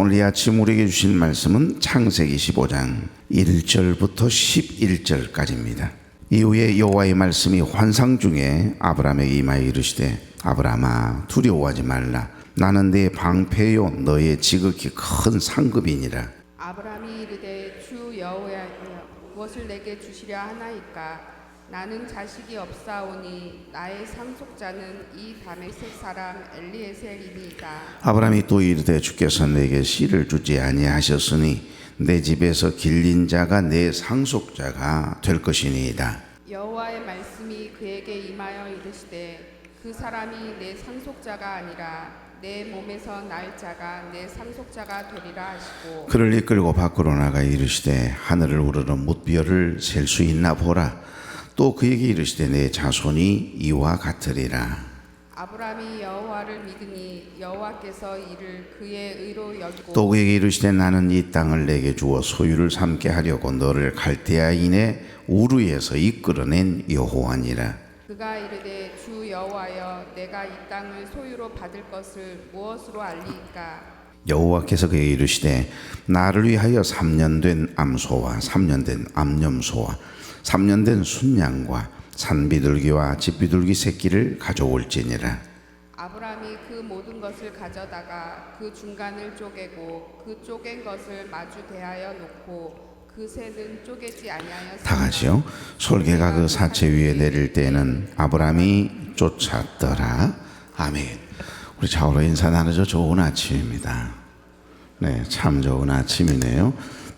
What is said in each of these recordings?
오늘 이 아침 우리에게 주신 말씀은 창세기 15장 1절부터 11절까지입니다. 이후에 여호와의 말씀이 환상 중에 아브라함에게 임하여 이르시되 아브라함아 두려워하지 말라. 나는 네 방패요 너의 지극히 큰 상급이니라. 아브라함이 이르되 주 여호와여 무엇을 내게 주시려 하나이까. 나는 자식이 없사오니 나의 상속자는 이 다메섹 사람 엘리에셀이니이다. 아브라함이 또 이르되 주께서 내게 씨를 주지 아니하셨으니 내 집에서 길린 자가 내 상속자가 될 것이니이다. 여호와의 말씀이 그에게 임하여 이르시되 그 사람이 내 상속자가 아니라 내 몸에서 날 자가 내 상속자가 되리라 하시고 그를 이끌고 밖으로 나가 이르시되 하늘을 우러러 뭇별을 셀 수 있나 보라. 또 그에게 이르시되 내 자손이 이와 같으리라. 아브라함이 여호와를 믿으니 여호와께서 이를 그의 의로 여기고 또 그에게 이르시되 나는 이 땅을 내게 주어 소유를 삼게 하려고 너를 갈대아인의 우르에서 이끌어낸 여호와니라. 그가 이르되 주 여호와여 내가 이 땅을 소유로 받을 것을 무엇으로 알리이까. 여호와께서 그에게 이르시되 나를 위하여 3년 된 암소와 3년 된 암염소와 3년 된 순양과 산비둘기와 집비둘기 새끼를 가져올지니라. 아브라함이 그 모든 것을 가져다가 그 중간을 쪼개고 그 쪼갠 것을 마주 대하여 놓고 그 새는 쪼개지 아니하였으나 다 같이요. 솔개가 그 사체 위에 내릴 때에는 아브라함이 쫓았더라. 아멘. 우리 좌우로 인사 나누죠. 좋은 아침입니다. 네, 참 좋은 아침이네요.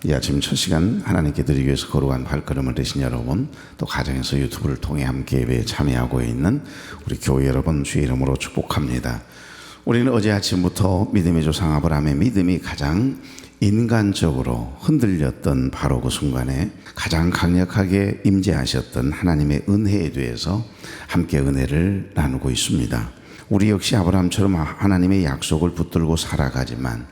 이 아침 첫 시간 하나님께 드리기 위해서 거룩한 발걸음을 되신 여러분, 또 가정에서 유튜브를 통해 함께 예배에 참여하고 있는 우리 교회 여러분 주의 이름으로 축복합니다. 우리는 어제 아침부터 믿음의 조상 아브라함의 믿음이 가장 인간적으로 흔들렸던 바로 그 순간에 가장 강력하게 임재하셨던 하나님의 은혜에 대해서 함께 은혜를 나누고 있습니다. 우리 역시 아브라함처럼 하나님의 약속을 붙들고 살아가지만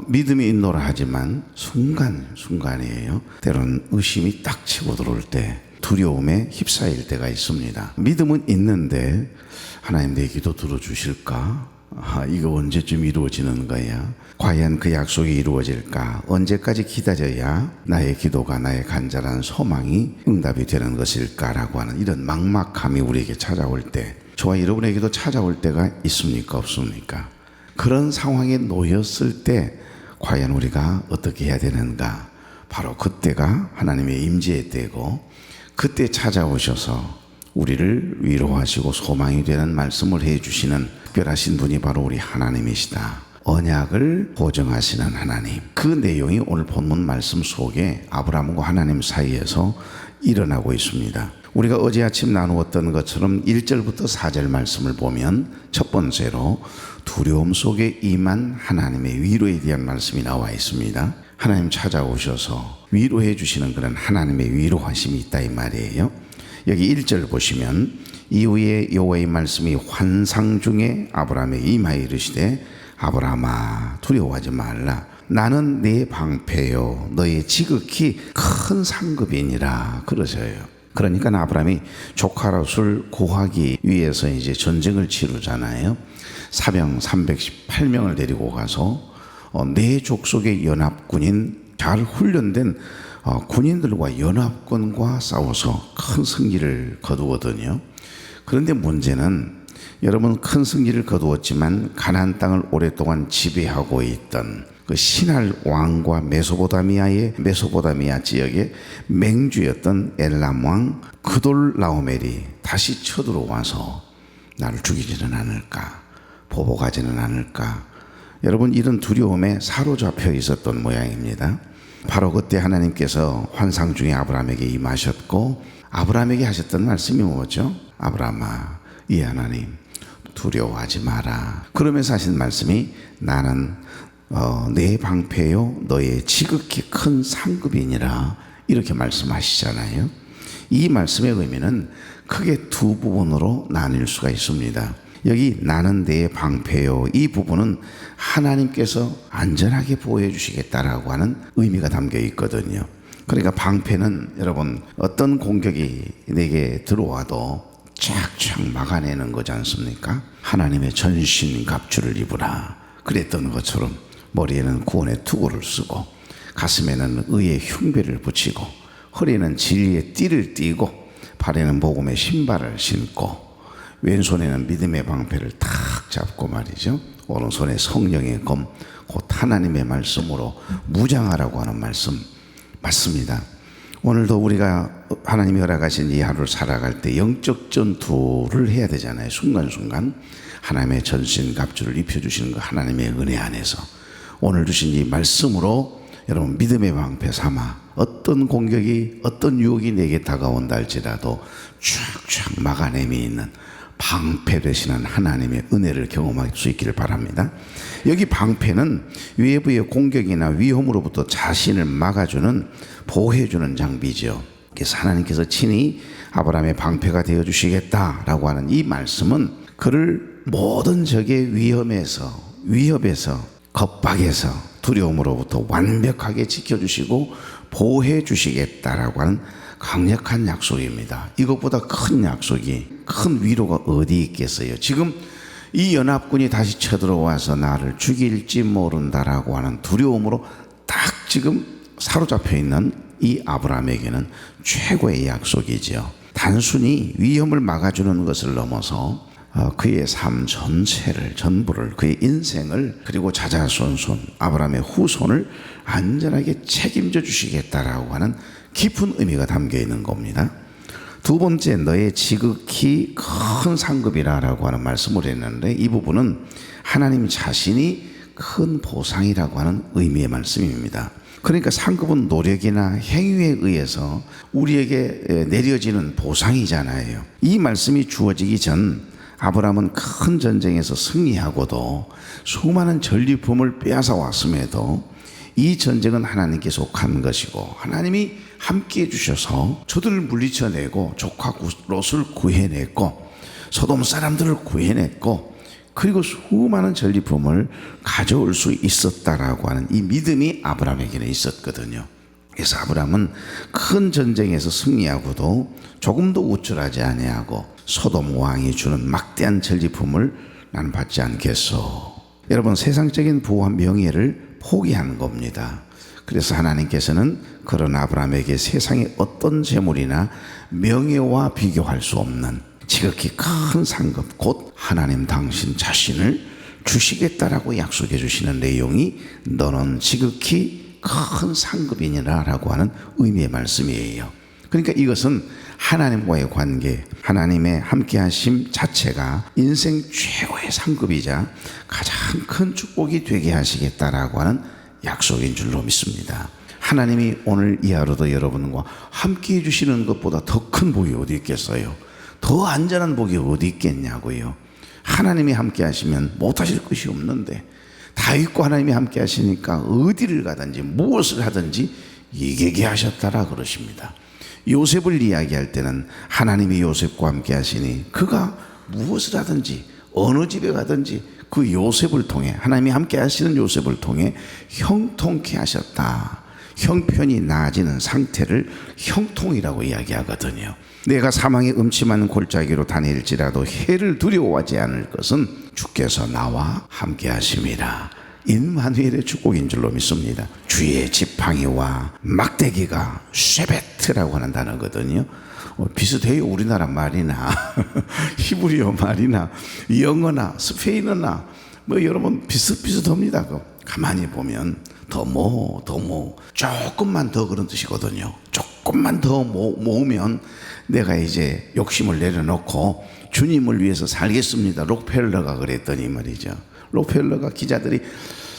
믿음이 있노라 하지만 순간이에요. 때로는 의심이 딱 치고 들어올 때 두려움에 휩싸일 때가 있습니다. 믿음은 있는데 하나님 내 기도 들어주실까? 이거 언제쯤 이루어지는 거야? 과연 그 약속이 이루어질까? 언제까지 기다려야 나의 기도가 나의 간절한 소망이 응답이 되는 것일까라고 하는 이런 막막함이 우리에게 찾아올 때, 저와 여러분에게도 찾아올 때가 있습니까? 없습니까? 그런 상황에 놓였을 때 과연 우리가 어떻게 해야 되는가? 바로 그때가 하나님의 임재의 때고, 그때 찾아오셔서 우리를 위로하시고 소망이 되는 말씀을 해주시는 특별하신 분이 바로 우리 하나님이시다. 언약을 보증하시는 하나님. 그 내용이 오늘 본문 말씀 속에 아브라함과 하나님 사이에서 일어나고 있습니다. 우리가 어제 아침 나누었던 것처럼 1절부터 4절 말씀을 보면 첫 번째로 두려움 속에 임한 하나님의 위로에 대한 말씀이 나와 있습니다. 하나님 찾아오셔서 위로해 주시는 그런 하나님의 위로하심이 있다 이 말이에요. 여기 1절 보시면 이후에 여호와의 말씀이 환상 중에 아브라함에게 임하여 이르시되 아브라함아 두려워하지 말라. 나는 네 방패요 너의 지극히 큰 상급이니라 그러셔요. 그러니까 아브라함이 조카 롯을 구하기 위해서 이제 전쟁을 치르잖아요. 사병 318명을 데리고 가서 내 족속의 연합군인 잘 훈련된 군인들과 연합군과 싸워서 큰 승리를 거두거든요. 그런데 문제는 여러분 큰 승리를 거두었지만 가나안 땅을 오랫동안 지배하고 있던 그 신할 왕과 메소포타미아 지역의 맹주였던 엘람 왕 그돌라오멜이 다시 쳐들어와서 나를 죽이지는 않을까, 보복하지는 않을까. 여러분 이런 두려움에 사로잡혀 있었던 모양입니다. 바로 그때 하나님께서 환상 중에 아브라함에게 임하셨고 아브라함에게 하셨던 말씀이 뭐죠? 아브라함아 이 하나님 두려워하지 마라. 그러면서 하신 말씀이 나는 내 방패요 너의 지극히 큰 상급이니라 이렇게 말씀하시잖아요. 이 말씀의 의미는 크게 두 부분으로 나뉠 수가 있습니다. 여기 나는 내 방패요 이 부분은 하나님께서 안전하게 보호해 주시겠다라고 하는 의미가 담겨 있거든요. 그러니까 방패는 여러분 어떤 공격이 내게 들어와도 쫙쫙 막아내는 거지 않습니까? 하나님의 전신 갑주를 입으라 그랬던 것처럼 머리에는 구원의 투구를 쓰고 가슴에는 의의 흉배를 붙이고 허리에는 진리의 띠를 띠고 발에는 복음의 신발을 신고 왼손에는 믿음의 방패를 탁 잡고 말이죠. 오른손에 성령의 검, 곧 하나님의 말씀으로 무장하라고 하는 말씀 맞습니다. 오늘도 우리가 하나님이 허락하신 이 하루를 살아갈 때 영적 전투를 해야 되잖아요. 순간순간 하나님의 전신갑주를 입혀주시는 그 하나님의 은혜 안에서 오늘 주신 이 말씀으로 여러분 믿음의 방패 삼아 어떤 공격이 어떤 유혹이 내게 다가온다 할지라도 쫙쫙 막아내미 있는 방패 되시는 하나님의 은혜를 경험할 수 있기를 바랍니다. 여기 방패는 외부의 공격이나 위험으로부터 자신을 막아주는 보호해주는 장비죠. 그래서 하나님께서 친히 아브라함의 방패가 되어주시겠다라고 하는 이 말씀은 그를 모든 적의 위협에서 겁박에서 두려움으로부터 완벽하게 지켜주시고 보호해 주시겠다라고 하는 강력한 약속입니다. 이것보다 큰 약속이, 큰 위로가 어디 있겠어요? 지금 이 연합군이 다시 쳐들어와서 나를 죽일지 모른다라고 하는 두려움으로 딱 지금 사로잡혀 있는 이 아브라함에게는 최고의 약속이죠. 단순히 위험을 막아주는 것을 넘어서 그의 삶 전부를, 그의 인생을, 그리고 자자손손 아브라함의 후손을 안전하게 책임져 주시겠다라고 하는 깊은 의미가 담겨 있는 겁니다. 두 번째, 너의 지극히 큰 상급이라고 하는 말씀을 했는데 이 부분은 하나님 자신이 큰 보상이라고 하는 의미의 말씀입니다. 그러니까 상급은 노력이나 행위에 의해서 우리에게 내려지는 보상이잖아요. 이 말씀이 주어지기 전 아브라함은 큰 전쟁에서 승리하고도 수많은 전리품을 빼앗아 왔음에도 이 전쟁은 하나님께 속한 것이고 하나님이 함께 해주셔서 저들을 물리쳐내고 조카 롯을 구해냈고 소돔 사람들을 구해냈고 그리고 수많은 전리품을 가져올 수 있었다라고 하는 이 믿음이 아브라함에게는 있었거든요. 그래서 아브라함은 큰 전쟁에서 승리하고도 조금도 우쭐하지 아니하고 소돔 왕이 주는 막대한 전리품을 나는 받지 않겠소. 여러분, 세상적인 부와 명예를 포기한 겁니다. 그래서 하나님께서는 그런 아브라함에게 세상의 어떤 재물이나 명예와 비교할 수 없는 지극히 큰 상급, 곧 하나님 당신 자신을 주시겠다라고 약속해 주시는 내용이 너는 지극히 큰 상급이니라 라고 하는 의미의 말씀이에요. 그러니까 이것은 하나님과의 관계, 하나님의 함께하심 자체가 인생 최고의 상급이자 가장 큰 축복이 되게 하시겠다라고 하는 약속인 줄로 믿습니다. 하나님이 오늘 이 하루도 여러분과 함께 해주시는 것보다 더 큰 복이 어디 있겠어요? 더 안전한 복이 어디 있겠냐고요. 하나님이 함께 하시면 못하실 것이 없는데 다윗과 하나님이 함께 하시니까 어디를 가든지 무엇을 하든지 이기게 하셨다라 그러십니다. 요셉을 이야기할 때는 하나님이 요셉과 함께 하시니 그가 무엇을 하든지 어느 집에 가든지 그 요셉을 통해, 하나님이 함께 하시는 요셉을 통해 형통케 하셨다. 형편이 나아지는 상태를 형통이라고 이야기하거든요. 내가 사망의 음침한 골짜기로 다닐지라도 해를 두려워하지 않을 것은 주께서 나와 함께 하심이라. 임마누엘의 축복인 줄로 믿습니다. 주의 지팡이와 막대기가 쉐베트라고 하는 단어거든요. 비슷해요. 우리나라 말이나 히브리어 말이나 영어나 스페인어나 뭐 여러분 비슷비슷합니다. 가만히 보면 조금만 더 그런 뜻이거든요. 조금만 더 모으면 내가 이제 욕심을 내려놓고 주님을 위해서 살겠습니다. 록펠러가 그랬더니 말이죠. 록펠러가 기자들이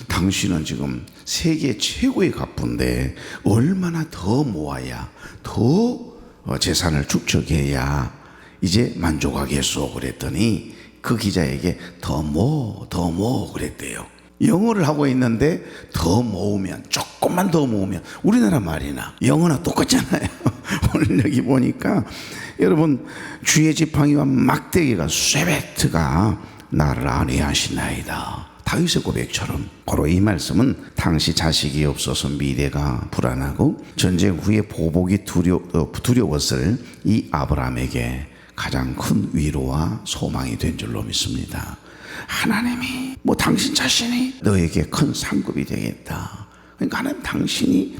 당신은 지금 세계 최고의 갑부인데 얼마나 더 모아야 더 재산을 축적해야 이제 만족하겠소 그랬더니 그 기자에게 더 모으 그랬대요. 영어를 하고 있는데 더 모으면, 조금만 더 모으면, 우리나라 말이나 영어나 똑같잖아요. 오늘 여기 보니까 여러분, 주의 지팡이와 막대기가 쇠베트가 나를 안위하시나이다. 다윗의 고백처럼 바로 이 말씀은 당시 자식이 없어서 미래가 불안하고 전쟁 후에 보복이 두려웠을 이 아브라함에게 가장 큰 위로와 소망이 된 줄로 믿습니다. 하나님이 당신 자신이 너에게 큰 상급이 되겠다. 그러니까 하나님 당신이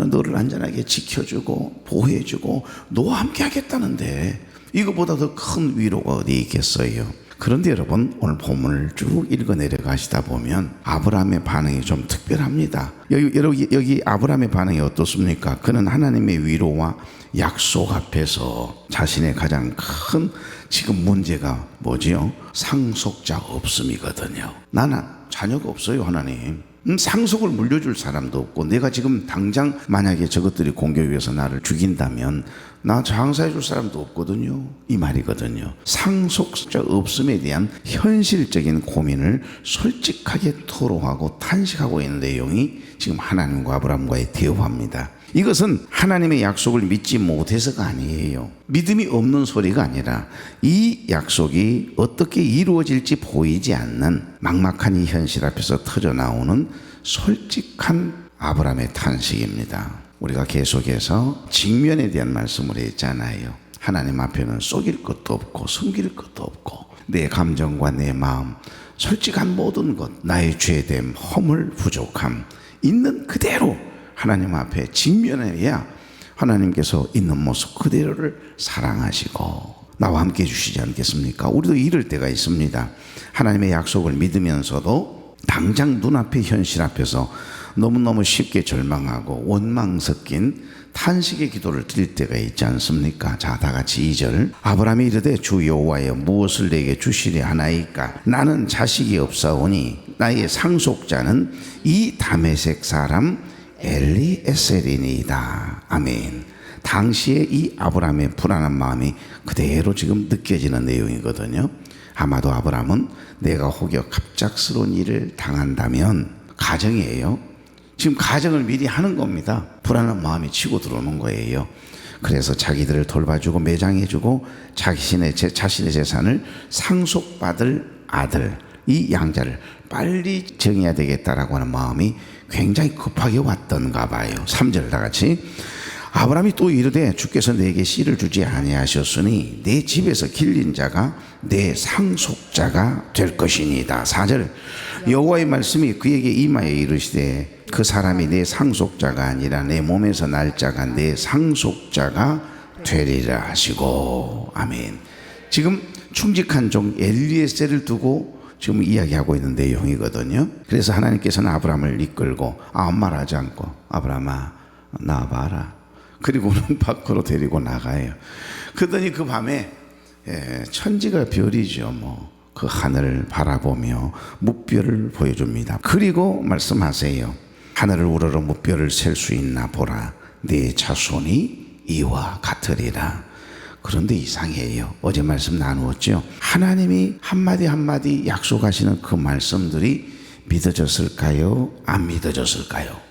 너를 안전하게 지켜주고 보호해주고 너와 함께 하겠다는데 이거보다 더 큰 위로가 어디 있겠어요. 그런데 여러분, 오늘 본문을 쭉 읽어 내려가시다 보면 아브라함의 반응이 좀 특별합니다. 여기 아브라함의 반응이 어떻습니까? 그는 하나님의 위로와 약속 앞에서 자신의 가장 큰 지금 문제가 뭐지요? 상속자 없음이거든요. 나는 자녀가 없어요, 하나님. 상속을 물려줄 사람도 없고, 내가 지금 당장 만약에 저것들이 공격해서 나를 죽인다면 나 장사해 줄 사람도 없거든요. 이 말이거든요. 상속자 없음에 대한 현실적인 고민을 솔직하게 토로하고 탄식하고 있는 내용이 지금 하나님과 아브라함과의 대화입니다. 이것은 하나님의 약속을 믿지 못해서가 아니에요. 믿음이 없는 소리가 아니라 이 약속이 어떻게 이루어질지 보이지 않는 막막한 이 현실 앞에서 터져나오는 솔직한 아브라함의 탄식입니다. 우리가 계속해서 직면에 대한 말씀을 했잖아요. 하나님 앞에는 속일 것도 없고 숨길 것도 없고 내 감정과 내 마음, 솔직한 모든 것, 나의 죄됨, 허물, 부족함 있는 그대로 하나님 앞에 직면해야 하나님께서 있는 모습 그대로를 사랑하시고 나와 함께 해주시지 않겠습니까? 우리도 이럴 때가 있습니다. 하나님의 약속을 믿으면서도 당장 눈앞의 현실 앞에서 너무너무 쉽게 절망하고 원망 섞인 탄식의 기도를 드릴 때가 있지 않습니까? 자, 다 같이 2절. 아브라함이 이르되 주 여호와여 무엇을 내게 주시려 하나이까? 나는 자식이 없사오니 나의 상속자는 이 다메섹 사람 엘리에셀이니이다. 아멘. 당시에 이 아브라함의 불안한 마음이 그대로 지금 느껴지는 내용이거든요. 아마도 아브라함은 내가 혹여 갑작스러운 일을 당한다면, 가정이에요. 지금 가정을 미리 하는 겁니다. 불안한 마음이 치고 들어오는 거예요. 그래서 자기들을 돌봐주고 매장해주고 자신의 재산을 상속받을 아들, 이 양자를 빨리 정해야 되겠다라고 하는 마음이 굉장히 급하게 왔던가 봐요. 3절 다 같이. 아브라함이 또 이르되 주께서 내게 씨를 주지 아니하셨으니 내 집에서 길린 자가 내 상속자가 될 것이니이다. 4절. 여호와의 말씀이 그에게 임하여 이르시되 그 사람이 내 상속자가 아니라 내 몸에서 날 자가 내 상속자가 되리라 하시고. 아멘. 지금 충직한 종 엘리에셀을 두고 지금 이야기하고 있는 내용이거든요. 그래서 하나님께서는 아브라함을 이끌고 아무 말 하지 않고 아브라함아 나와봐라. 그리고는 밖으로 데리고 나가요. 그러더니 그 밤에 천지가 별이죠. 그 하늘을 바라보며 묵별을 보여줍니다. 그리고 말씀하세요. 하늘을 우러러 묵별을 셀 수 있나 보라. 네 자손이 이와 같으리라. 그런데 이상해요. 어제 말씀 나누었죠. 하나님이 한마디 한마디 약속하시는 그 말씀들이 믿어졌을까요? 안 믿어졌을까요?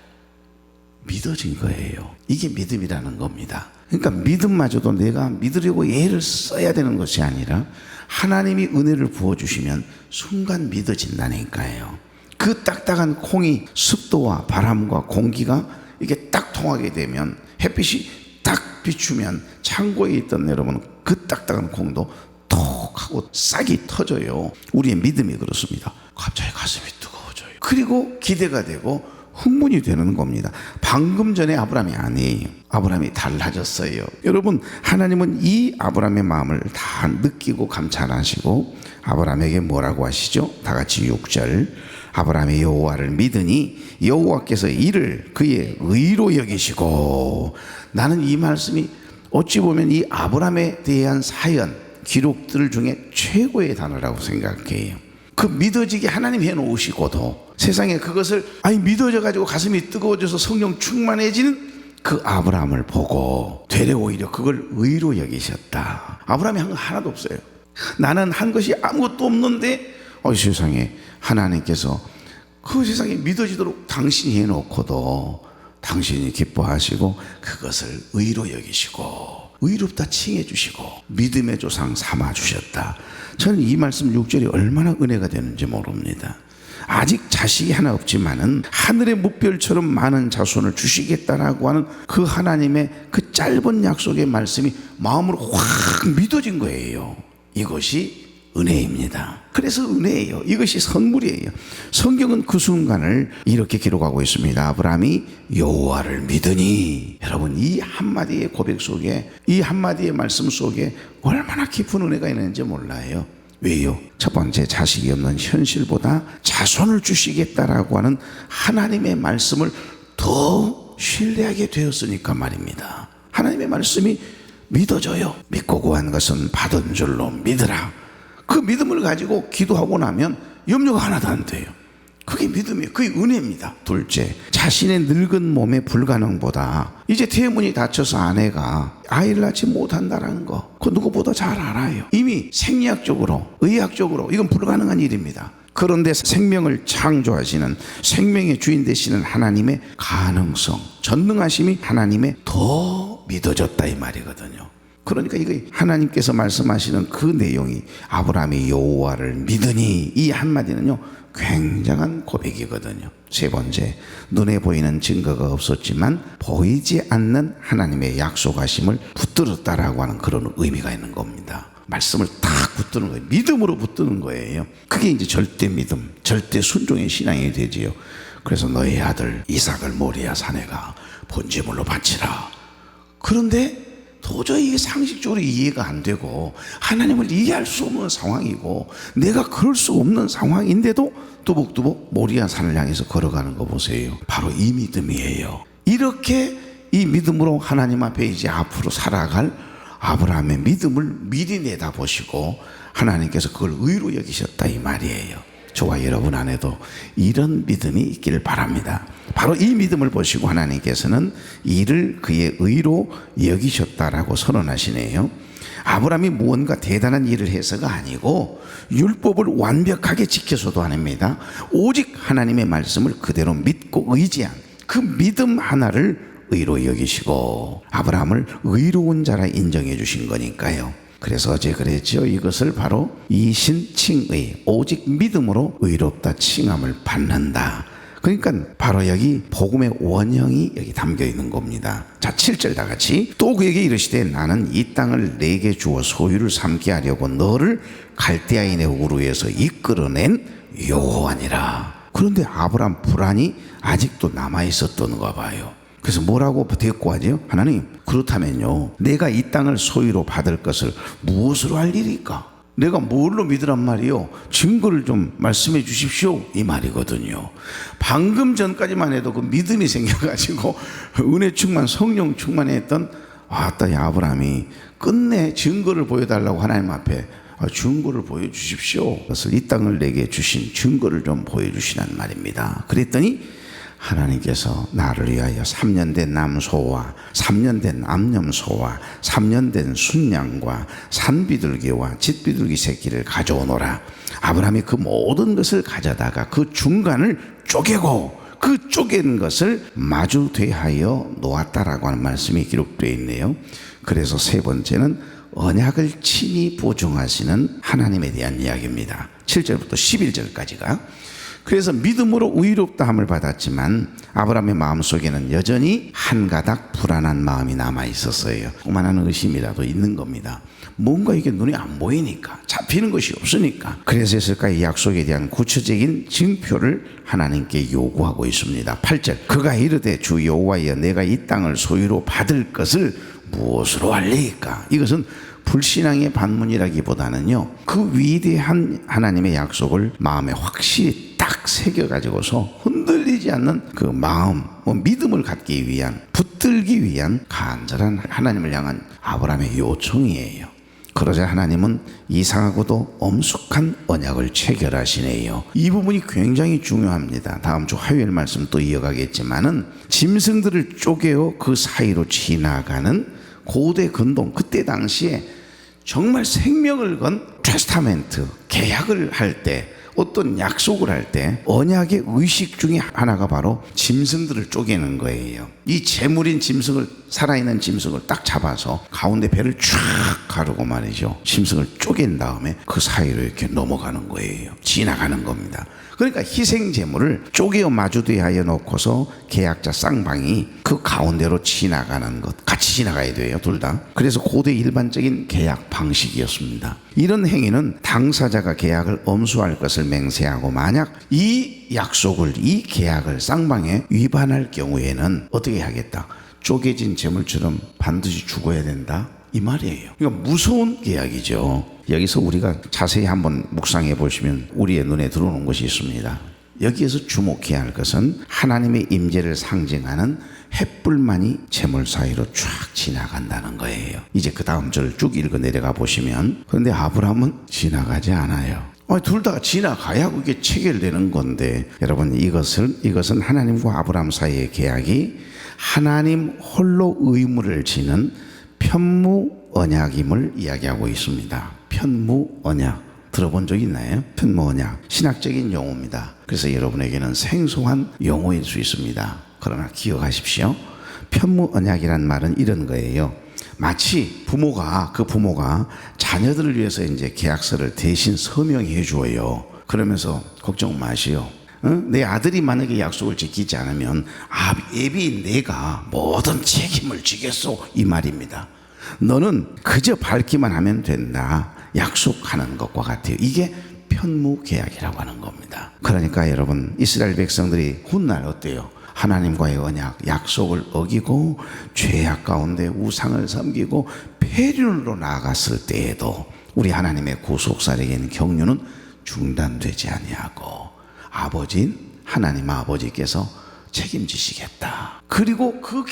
믿어진 거예요. 이게 믿음이라는 겁니다. 그러니까 믿음마저도 내가 믿으려고 애를 써야 되는 것이 아니라 하나님이 은혜를 부어주시면 순간 믿어진다니까요. 그 딱딱한 콩이 습도와 바람과 공기가 이게 딱 통하게 되면, 햇빛이 딱 비추면 창고에 있던 여러분 그 딱딱한 콩도 톡 하고 싹이 터져요. 우리의 믿음이 그렇습니다. 갑자기 가슴이 뜨거워져요. 그리고 기대가 되고 흥분이 되는 겁니다. 방금 전에 아브라함이 아니에요. 아브라함이 달라졌어요. 여러분, 하나님은 이 아브라함의 마음을 다 느끼고 감찰하시고 아브라함에게 뭐라고 하시죠? 다 같이 6절. 아브라함이 여호와를 믿으니 여호와께서 이를 그의 의로 여기시고. 나는 이 말씀이 어찌 보면 이 아브라함에 대한 사연 기록들 중에 최고의 단어라고 생각해요. 그 믿어지게 하나님 해놓으시고도 세상에 그것을 믿어져 가지고 가슴이 뜨거워져서 성령 충만해지는 그 아브라함을 보고 되레 오히려 그걸 의로 여기셨다. 아브라함이 한 거 하나도 없어요. 나는 한 것이 아무것도 없는데 세상에 하나님께서 그 세상에 믿어지도록 당신이 해놓고도 당신이 기뻐하시고 그것을 의로 여기시고 의롭다 칭해 주시고 믿음의 조상 삼아 주셨다. 저는 이 말씀 6절이 얼마나 은혜가 되는지 모릅니다. 아직 자식이 하나 없지만은 하늘의 묵별처럼 많은 자손을 주시겠다라고 하는 그 하나님의 그 짧은 약속의 말씀이 마음으로 확 믿어진 거예요. 이것이 은혜입니다. 그래서 은혜예요. 이것이 선물이에요. 성경은 그 순간을 이렇게 기록하고 있습니다. 아브라함이 여호와를 믿으니. 여러분, 이 한마디의 고백 속에, 이 한마디의 말씀 속에 얼마나 깊은 은혜가 있는지 몰라요. 왜요? 첫 번째, 자식이 없는 현실보다 자손을 주시겠다라고 하는 하나님의 말씀을 더 신뢰하게 되었으니까 말입니다. 하나님의 말씀이 믿어져요. 믿고 구한 것은 받은 줄로 믿으라. 그 믿음을 가지고 기도하고 나면 염려가 하나도 안 돼요. 그게 믿음이에요. 그게 은혜입니다. 둘째, 자신의 늙은 몸의 불가능보다 이제 태문이 닫혀서 아내가 아이를 낳지 못한다는 거, 그 누구보다 잘 알아요. 이미 생리학적으로, 의학적으로 이건 불가능한 일입니다. 그런데 생명을 창조하시는, 생명의 주인 되시는 하나님의 가능성, 전능하심이 하나님의 더 믿어졌다 이 말이거든요. 그러니까 이거 하나님께서 말씀하시는 그 내용이 아브라함이 여호와를 믿으니, 이 한마디는요 굉장한 고백이거든요. 세 번째, 눈에 보이는 증거가 없었지만 보이지 않는 하나님의 약속하심을 붙들었다라고 하는 그런 의미가 있는 겁니다. 말씀을 딱 붙드는 거예요. 믿음으로 붙드는 거예요. 그게 이제 절대 믿음, 절대 순종의 신앙이 되지요. 그래서 너의 아들 이삭을 모리아 산에 가 번제물로 바치라. 그런데 도저히 이게 상식적으로 이해가 안 되고 하나님을 이해할 수 없는 상황이고 내가 그럴 수 없는 상황인데도 뚜벅뚜벅 모리아 산을 향해서 걸어가는 거 보세요. 바로 이 믿음이에요. 이렇게 이 믿음으로 하나님 앞에 이제 앞으로 살아갈 아브라함의 믿음을 미리 내다보시고 하나님께서 그걸 의로 여기셨다 이 말이에요. 저와 여러분 안에도 이런 믿음이 있기를 바랍니다. 바로 이 믿음을 보시고 하나님께서는 이를 그의 의로 여기셨다라고 선언하시네요. 아브라함이 무언가 대단한 일을 해서가 아니고 율법을 완벽하게 지켜서도 아닙니다. 오직 하나님의 말씀을 그대로 믿고 의지한 그 믿음 하나를 의로 여기시고 아브라함을 의로운 자라 인정해 주신 거니까요. 그래서 어제 그랬죠. 이것을 바로 이신칭의, 오직 믿음으로 의롭다 칭함을 받는다. 그러니까 바로 여기 복음의 원형이 여기 담겨 있는 겁니다. 자, 7절 다 같이. 또 그에게 이르시되 나는 이 땅을 내게 주어 소유를 삼게 하려고 너를 갈대아인의 우르에서 이끌어낸 여호와니라. 그런데 아브라함 불안이 아직도 남아 있었던가 봐요. 그래서 뭐라고 대꾸하죠? 하나님, 그렇다면요 내가 이 땅을 소유로 받을 것을 무엇으로 할 일일까? 내가 뭘로 믿으란 말이요? 증거를 좀 말씀해 주십시오 이 말이거든요. 방금 전까지만 해도 그 믿음이 생겨가지고 은혜 충만, 성령 충만했던 아따 아브라함이 끝내 증거를 보여달라고 하나님 앞에 증거를 보여주십시오. 그래서 이 땅을 내게 주신 증거를 좀 보여주시란 말입니다. 그랬더니 하나님께서 나를 위하여 3년 된 남소와 3년 된 암염소와 3년 된 순양과 산비둘기와 짓비둘기 새끼를 가져오노라. 아브라함이 그 모든 것을 가져다가 그 중간을 쪼개고 그 쪼갠 것을 마주대하여 놓았다라고 하는 말씀이 기록되어 있네요. 그래서 세 번째는 언약을 친히 보증하시는 하나님에 대한 이야기입니다. 7절부터 11절까지가. 그래서 믿음으로 의롭다함을 받았지만 아브라함의 마음속에는 여전히 한 가닥 불안한 마음이 남아 있었어요. 그만한 의심이라도 있는 겁니다. 뭔가 이게 눈에 안 보이니까, 잡히는 것이 없으니까. 그래서일까 이 약속에 대한 구체적인 증표를 하나님께 요구하고 있습니다. 8절, 그가 이르되 주 여호와여 내가 이 땅을 소유로 받을 것을 무엇으로 알리까? 이것은 불신앙의 반문이라기보다는요 그 위대한 하나님의 약속을 마음에 확실히 딱 새겨가지고서 흔들리지 않는 그 마음, 믿음을 갖기 위한, 붙들기 위한 간절한 하나님을 향한 아브라함의 요청이에요. 그러자 하나님은 이상하고도 엄숙한 언약을 체결하시네요. 이 부분이 굉장히 중요합니다. 다음 주 화요일 말씀 또 이어가겠지만은 짐승들을 쪼개어 그 사이로 지나가는 고대 근동, 그때 당시에 정말 생명을 건 테스타멘트, 계약을 할 때, 어떤 약속을 할 때 언약의 의식 중에 하나가 바로 짐승들을 쪼개는 거예요. 이 제물인 짐승을, 살아있는 짐승을 딱 잡아서 가운데 배를 쫙 가르고 말이죠, 짐승을 쪼갠 다음에 그 사이로 이렇게 넘어가는 거예요. 지나가는 겁니다. 그러니까 희생 제물을 쪼개어 마주대하여 놓고서 계약자 쌍방이 그 가운데로 지나가는 것, 같이 지나가야 돼요, 둘 다. 그래서 고대 일반적인 계약 방식이었습니다. 이런 행위는 당사자가 계약을 엄수할 것을 맹세하고 만약 이 약속을, 이 계약을 쌍방에 위반할 경우에는 어떻게 하겠다? 쪼개진 제물처럼 반드시 죽어야 된다, 이 말이에요. 그러니까 무서운 계약이죠. 여기서 우리가 자세히 한번 묵상해 보시면 우리의 눈에 들어오는 것이 있습니다. 여기에서 주목해야 할 것은 하나님의 임재를 상징하는 횃불만이 제물 사이로 쫙 지나간다는 거예요. 이제 그 다음 절을 쭉 읽어 내려가 보시면, 그런데 아브라함은 지나가지 않아요. 둘 다 지나가야 그게 체결되는 건데, 여러분, 이것은 하나님과 아브라함 사이의 계약이 하나님 홀로 의무를 지는 편무 언약임을 이야기하고 있습니다. 편무 언약 들어본 적 있나요? 편무 언약, 신학적인 용어입니다. 그래서 여러분에게는 생소한 용어일 수 있습니다. 그러나 기억하십시오. 편무 언약이란 말은 이런 거예요. 마치 그 부모가 자녀들을 위해서 이제 계약서를 대신 서명해 줘요. 그러면서 걱정 마시오. 내 아들이 만약에 약속을 지키지 않으면 애비 내가 모든 책임을 지겠소, 이 말입니다. 너는 그저 밝기만 하면 된다, 약속하는 것과 같아요. 이게 편무계약이라고 하는 겁니다. 그러니까 여러분, 이스라엘 백성들이 훗날 어때요? 하나님과의 언약, 약속을 어기고 죄악 가운데 우상을 섬기고 폐륜으로 나아갔을 때에도 우리 하나님의 구속사역의 경륜은 중단되지 아니하고 아버지인 하나님 아버지께서 책임지시겠다. 그리고 그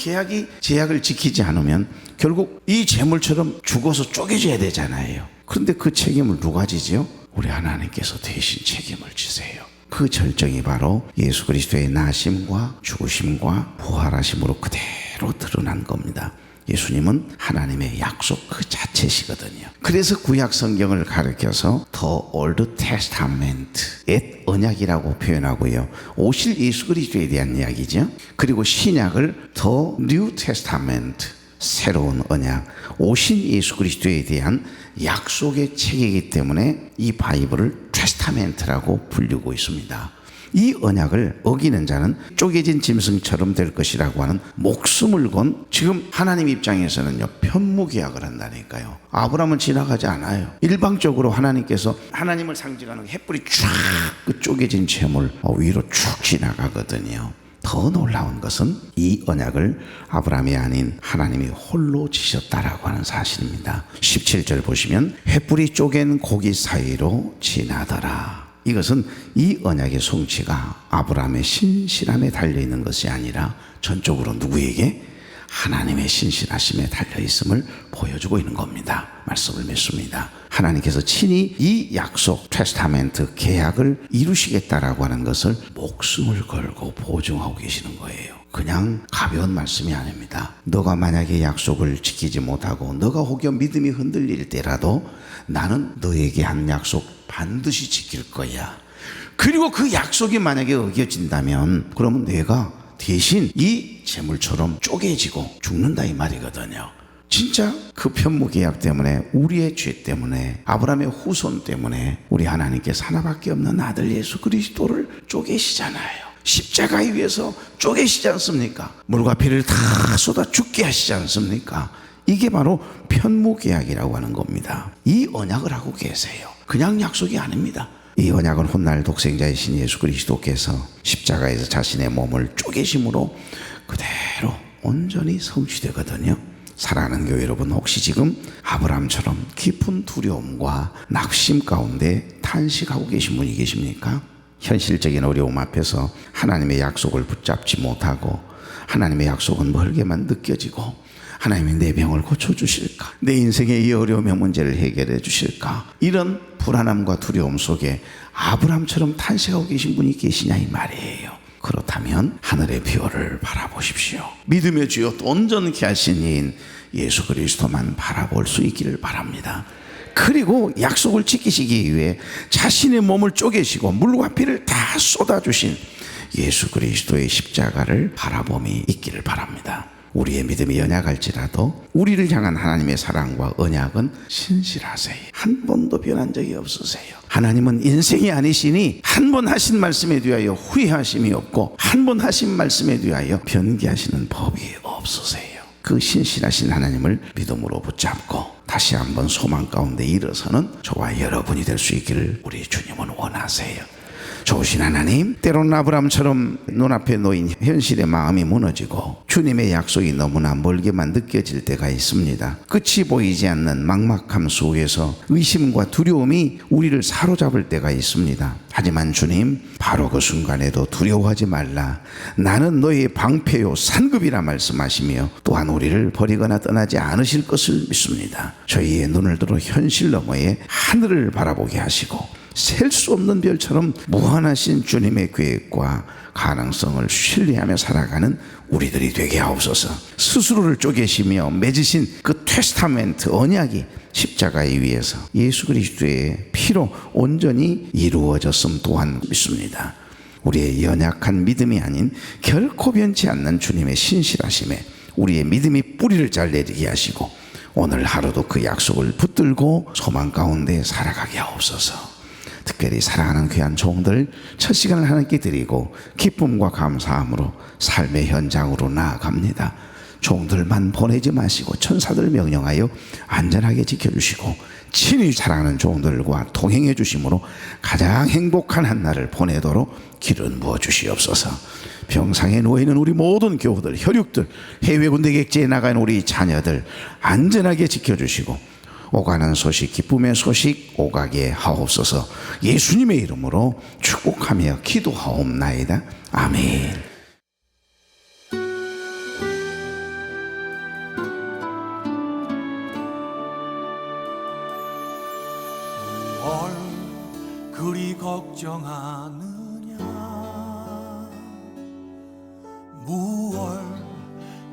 제약을 지키지 않으면 결국 이 재물처럼 죽어서 쪼개져야 되잖아요. 그런데 그 책임을 누가 지죠? 우리 하나님께서 대신 책임을 지세요. 그 절정이 바로 예수 그리스도의 나심과 죽으심과 부활하심으로 그대로 드러난 겁니다. 예수님은 하나님의 약속 그 자체시거든요. 그래서 구약 성경을 가리켜서 The Old Testament, 옛 언약이라고 표현하고요. 오실 예수 그리스도에 대한 이야기죠. 그리고 신약을 The New Testament, 새로운 언약, 오신 예수 그리스도에 대한 약속의 책이기 때문에 이 바이블을 테스타멘트라고 불리고 있습니다. 이 언약을 어기는 자는 쪼개진 짐승처럼 될 것이라고 하는 목숨을 건, 지금 하나님 입장에서는요, 편무계약을 한다니까요. 아브라함은 지나가지 않아요. 일방적으로 하나님께서 하나님을 상징하는 횃불이 쫙 그 쪼개진 재물 위로 쭉 지나가거든요. 더 놀라운 것은 이 언약을 아브라함이 아닌 하나님이 홀로 지셨다라고 하는 사실입니다. 17절 보시면 횃불이 쪼갠 고기 사이로 지나더라. 이것은 이 언약의 성취가 아브라함의 신실함에 달려있는 것이 아니라 전적으로 누구에게? 하나님의 신실하심에 달려있음을 보여주고 있는 겁니다. 말씀을 맺습니다. 하나님께서 친히 이 약속, 테스타멘트, 계약을 이루시겠다라고 하는 것을 목숨을 걸고 보증하고 계시는 거예요. 그냥 가벼운 말씀이 아닙니다. 너가 만약에 약속을 지키지 못하고 너가 혹여 믿음이 흔들릴 때라도 나는 너에게 한 약속 반드시 지킬 거야. 그리고 그 약속이 만약에 어겨진다면 그러면 내가 대신 이 재물처럼 쪼개지고 죽는다, 이 말이거든요. 진짜 그 편무계약 때문에, 우리의 죄 때문에, 아브라함의 후손 때문에 우리 하나님께서 하나밖에 없는 아들 예수 그리스도를 쪼개시잖아요. 십자가에 위해서 쪼개시지 않습니까? 물과 피를 다 쏟아 죽게 하시지 않습니까? 이게 바로 편무계약이라고 하는 겁니다. 이 언약을 하고 계세요. 그냥 약속이 아닙니다. 이 언약은 훗날 독생자이신 예수 그리스도께서 십자가에서 자신의 몸을 쪼개심으로 그대로 온전히 성취되거든요. 사랑하는 교회 여러분, 혹시 지금 아브라함처럼 깊은 두려움과 낙심 가운데 탄식하고 계신 분이 계십니까? 현실적인 어려움 앞에서 하나님의 약속을 붙잡지 못하고 하나님의 약속은 멀게만 느껴지고 하나님이 내 병을 고쳐주실까? 내 인생의 이 어려움의 문제를 해결해 주실까? 이런 불안함과 두려움 속에 아브라함처럼 탄식하고 계신 분이 계시냐, 이 말이에요. 그렇다면 하늘의 비월을 바라보십시오. 믿음의 주여 또 온전케 하신 이인 예수 그리스도만 바라볼 수 있기를 바랍니다. 그리고 약속을 지키시기 위해 자신의 몸을 쪼개시고 물과 피를 다 쏟아주신 예수 그리스도의 십자가를 바라봄이 있기를 바랍니다. 우리의 믿음이 연약할지라도 우리를 향한 하나님의 사랑과 언약은 신실하세요. 한 번도 변한 적이 없으세요. 하나님은 인생이 아니시니 한 번 하신 말씀에 대하여 후회하심이 없고 한 번 하신 말씀에 대하여 변개하시는 법이 없으세요. 그 신실하신 하나님을 믿음으로 붙잡고 다시 한번 소망 가운데 일어서는 저와 여러분이 될 수 있기를 우리 주님은 원하세요. 좋으신 하나님, 때로는 아브라함처럼 눈앞에 놓인 현실의 마음이 무너지고 주님의 약속이 너무나 멀게만 느껴질 때가 있습니다. 끝이 보이지 않는 막막함 속에서 의심과 두려움이 우리를 사로잡을 때가 있습니다. 하지만 주님, 바로 그 순간에도 두려워하지 말라. 나는 너의 방패요 산급이라 말씀하시며 또한 우리를 버리거나 떠나지 않으실 것을 믿습니다. 저희의 눈을 들어 현실 너머에 하늘을 바라보게 하시고 셀 수 없는 별처럼 무한하신 주님의 계획과 가능성을 신뢰하며 살아가는 우리들이 되게 하옵소서. 스스로를 쪼개시며 맺으신 그 테스타멘트 언약이 십자가에 의해서 예수 그리스도의 피로 온전히 이루어졌음 또한 믿습니다. 우리의 연약한 믿음이 아닌 결코 변치 않는 주님의 신실하심에 우리의 믿음이 뿌리를 잘 내리게 하시고 오늘 하루도 그 약속을 붙들고 소망 가운데 살아가게 하옵소서. 특별히 사랑하는 귀한 종들 첫 시간을 하나님께 드리고 기쁨과 감사함으로 삶의 현장으로 나아갑니다. 종들만 보내지 마시고 천사들 명령하여 안전하게 지켜주시고 친히 사랑하는 종들과 동행해 주심으로 가장 행복한 한 날을 보내도록 기름 부어 주시옵소서. 병상에 누워있는 우리 모든 교우들, 혈육들, 해외 군대 객지에 나간 우리 자녀들 안전하게 지켜주시고 오가는 소식, 기쁨의 소식 오가게 하옵소서. 예수님의 이름으로 축복하며 기도하옵나이다. 아멘. 뭘 그리 걱정하느냐, 무얼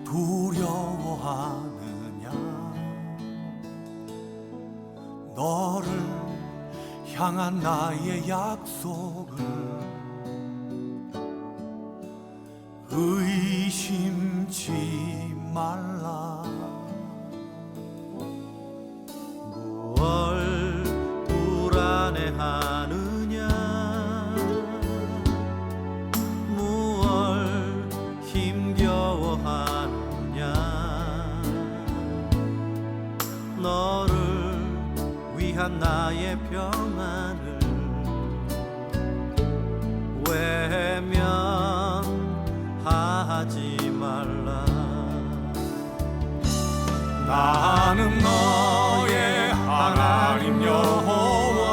두려워하느냐. 너를 향한 나의 약속을 의심치 말라. 무얼 불안해하느냐, 무얼 힘겨워하느냐. 너를 위한 나의 평안을 외면하지 말라. 나는 너의 하나님 여호와,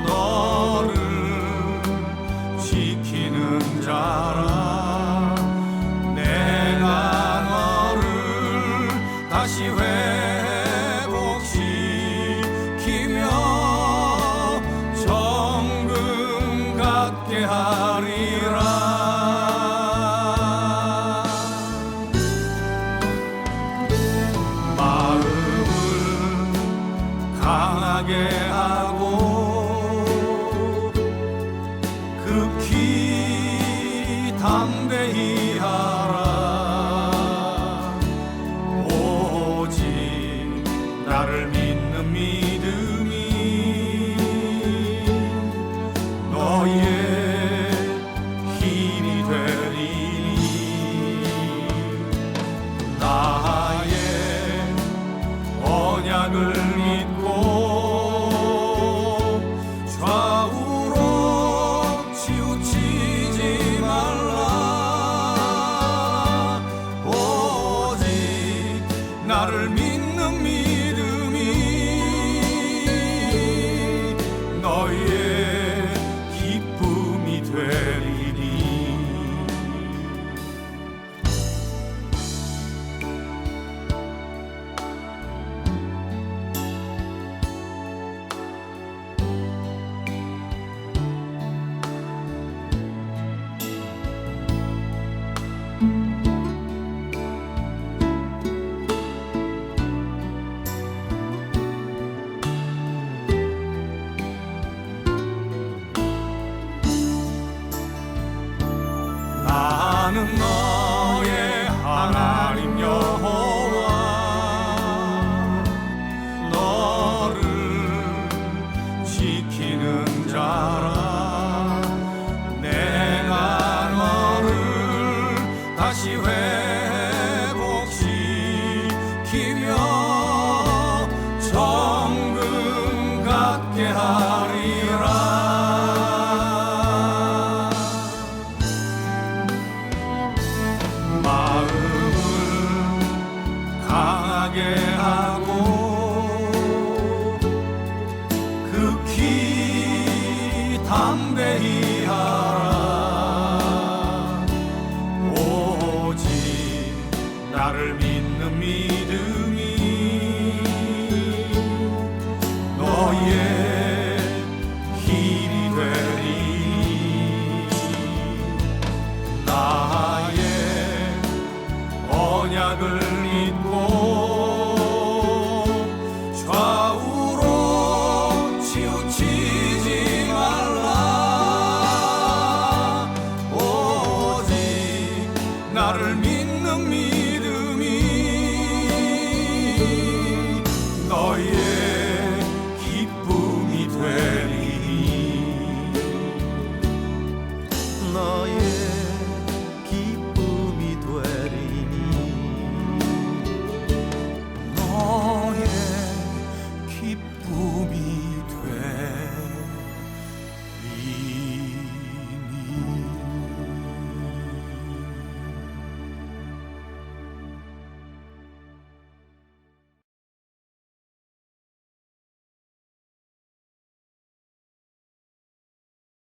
너를 지키는 자라. 내가 너를 다시 회복시키며 정금 갖게 하리라. 강하게 하고 극히 담대히 하라. 오직 나를 믿는 믿음이 너의 힘이 되리니. 나의 언약을 좌우로 치우치지 말라. 오직 나를 믿는 믿음이 너의 기쁨이 되리니. 나는 너 담대히 하라